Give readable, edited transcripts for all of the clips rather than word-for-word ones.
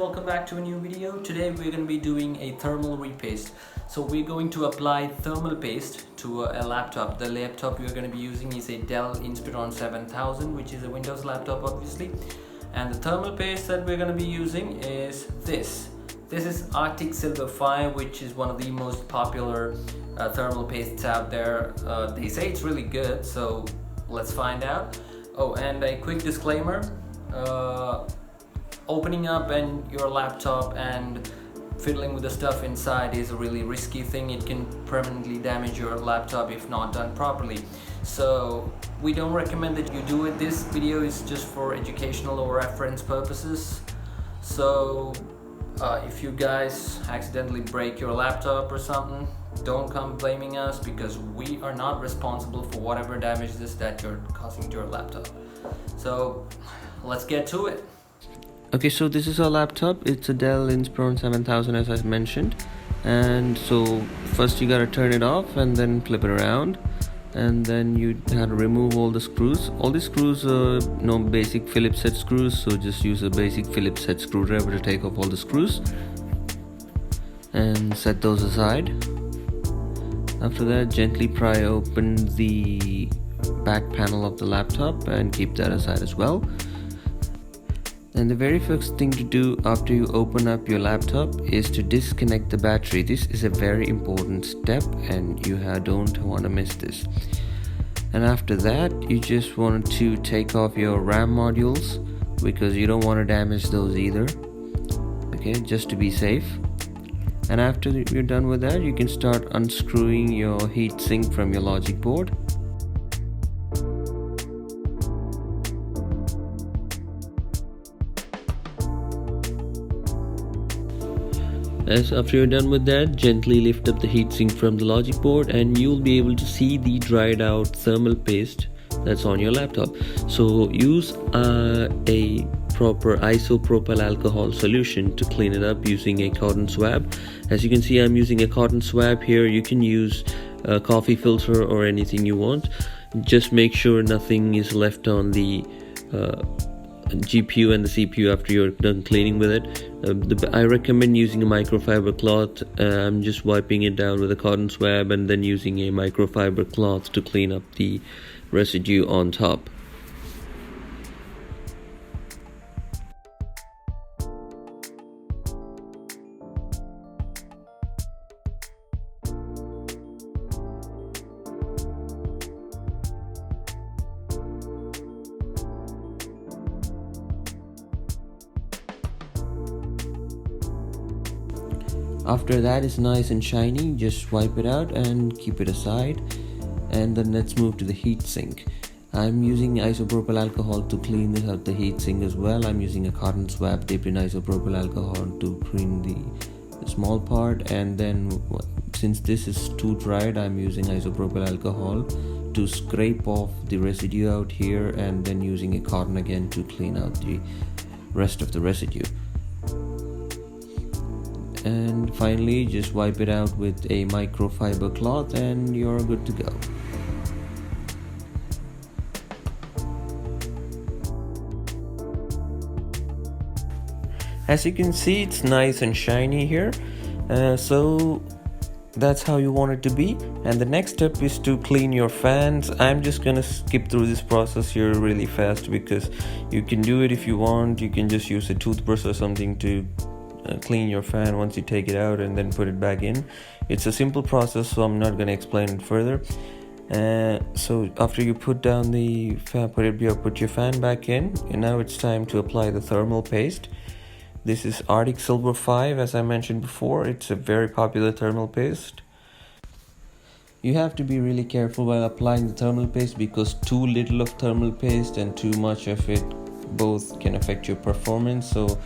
welcome back to a new video. Today we're going to be doing a thermal repaste. So we're going to apply thermal paste to a laptop. The laptop we're going to be using is a Dell Inspiron 7000, which is a Windows laptop obviously. And the thermal paste that we're going to be using is this. This is Arctic Silver 5, which is one of the most popular thermal pastes out there. They say it's really good, so let's find out. Oh, and a quick disclaimer. Opening up your laptop and fiddling with the stuff inside is a really risky thing. It can permanently damage your laptop if not done properly. So we don't recommend that you do it. This video is just for educational or reference purposes. So if you guys accidentally break your laptop or something, don't come blaming us, because we are not responsible for whatever damages that you're causing to your laptop. So let's get to it. Okay, so this is our laptop. It's a Dell Inspiron 7000 as I mentioned. And so first you gotta turn it off and then flip it around, and then you have to remove all the screws. All the screws are basic Phillips head screws, so just use a basic Phillips head screwdriver to take off all the screws and set those aside. After that, gently pry open the back panel of the laptop and keep that aside as well. And the very first thing to do after you open up your laptop is to disconnect the battery. This is a very important step and you don't want to miss this. And after that, you just want to take off your RAM modules, because you don't want to damage those either. Okay, just to be safe. And after you're done with that, you can start unscrewing your heatsink from your logic board. After you're done with that, gently lift up the heatsink from the logic board and you'll be able to see the dried out thermal paste that's on your laptop. So use a proper isopropyl alcohol solution to clean it up using a cotton swab. As you can see, I'm using a cotton swab here. You can use a coffee filter or anything you want. Just make sure nothing is left on the GPU and the CPU after you're done cleaning with it. I recommend using a microfiber cloth. I'm just wiping it down with a cotton swab and then using a microfiber cloth to clean up the residue on top. After that is nice and shiny, just wipe it out and keep it aside. And then let's move to the heatsink. I'm using isopropyl alcohol to clean this out the heatsink as well. I'm using a cotton swab dipped in isopropyl alcohol to clean the small part, and then since this is too dried, I'm using isopropyl alcohol to scrape off the residue out here, and then using a cotton again to clean out the rest of the residue. And finally, just wipe it out with a microfiber cloth and you're good to go. As you can see, it's nice and shiny here. So that's how you want it to be. And the next step is to clean your fans. I'm just gonna skip through this process here really fast, because you can do it if you want. You can just use a toothbrush or something to clean your fan once you take it out and then put it back in. It's a simple process, so I'm not going to explain it further. So after you put down the fan, put your fan back in, and now it's time to apply the thermal paste. This is Arctic Silver 5, as I mentioned before. It's a very popular thermal paste. You have to be really careful while applying the thermal paste, because too little of thermal paste and too much of it both can affect your performance. So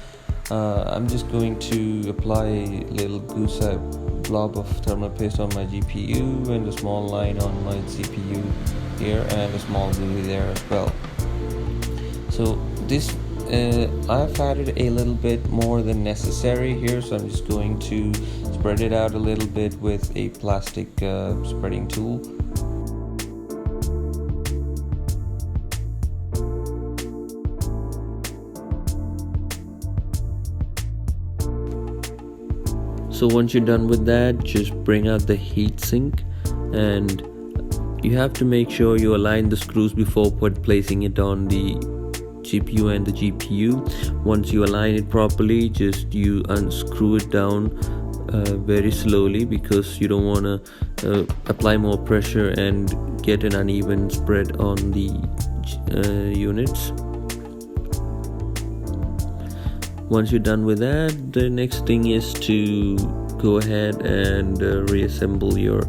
I'm just going to apply a little blob of thermal paste on my GPU and a small line on my CPU here, and a small glue there as well. So this I've added a little bit more than necessary here, so I'm just going to spread it out a little bit with a plastic spreading tool. So once you're done with that, just bring out the heatsink, and you have to make sure you align the screws before placing it on the GPU and the GPU. Once you align it properly, just you unscrew it down very slowly, because you don't want to apply more pressure and get an uneven spread on the units. Once you're done with that, the next thing is to go ahead and reassemble your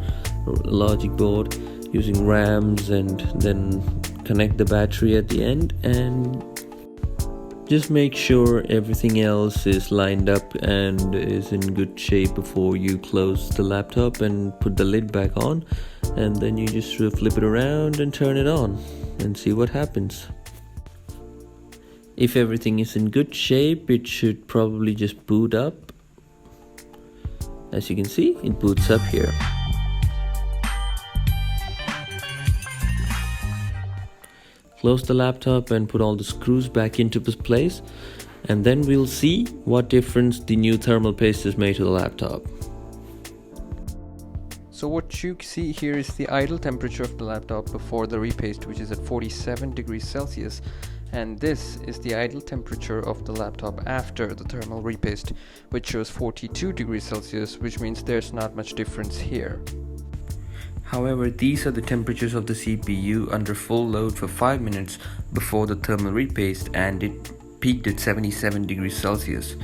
logic board using RAMs, and then connect the battery at the end, and just make sure everything else is lined up and is in good shape before you close the laptop and put the lid back on. And then you just flip it around and turn it on and see what happens. If everything is in good shape, it should probably just boot up. As you can see, it boots up here. Close the laptop and put all the screws back into place, and then we'll see what difference the new thermal paste has made to the laptop. So what you see here is the idle temperature of the laptop before the repaste, which is at 47 degrees Celsius, and this is the idle temperature of the laptop after the thermal repaste, which shows 42 degrees Celsius, which means there's not much difference here. However, these are the temperatures of the CPU under full load for 5 minutes before the thermal repaste, and it peaked at 77 degrees Celsius.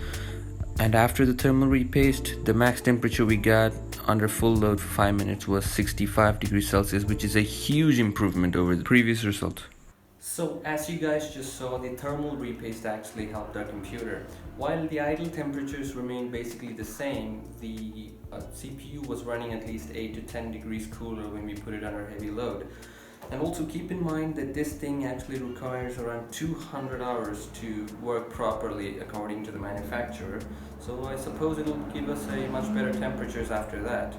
And after the thermal repaste, the max temperature we got under full load for 5 minutes was 65 degrees Celsius, which is a huge improvement over the previous result. So as you guys just saw, the thermal repaste actually helped our computer. While the idle temperatures remained basically the same, the CPU was running at least 8 to 10 degrees cooler when we put it under heavy load. And also keep in mind that this thing actually requires around 200 hours to work properly according to the manufacturer. So I suppose it'll give us a much better temperatures after that.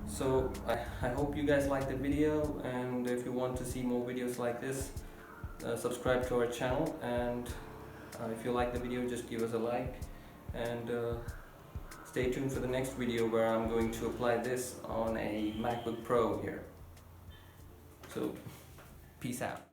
So I hope you guys liked the video, and if you want to see more videos like this, subscribe to our channel, and if you like the video, just give us a like, and stay tuned for the next video where I'm going to apply this on a MacBook Pro here. So peace out.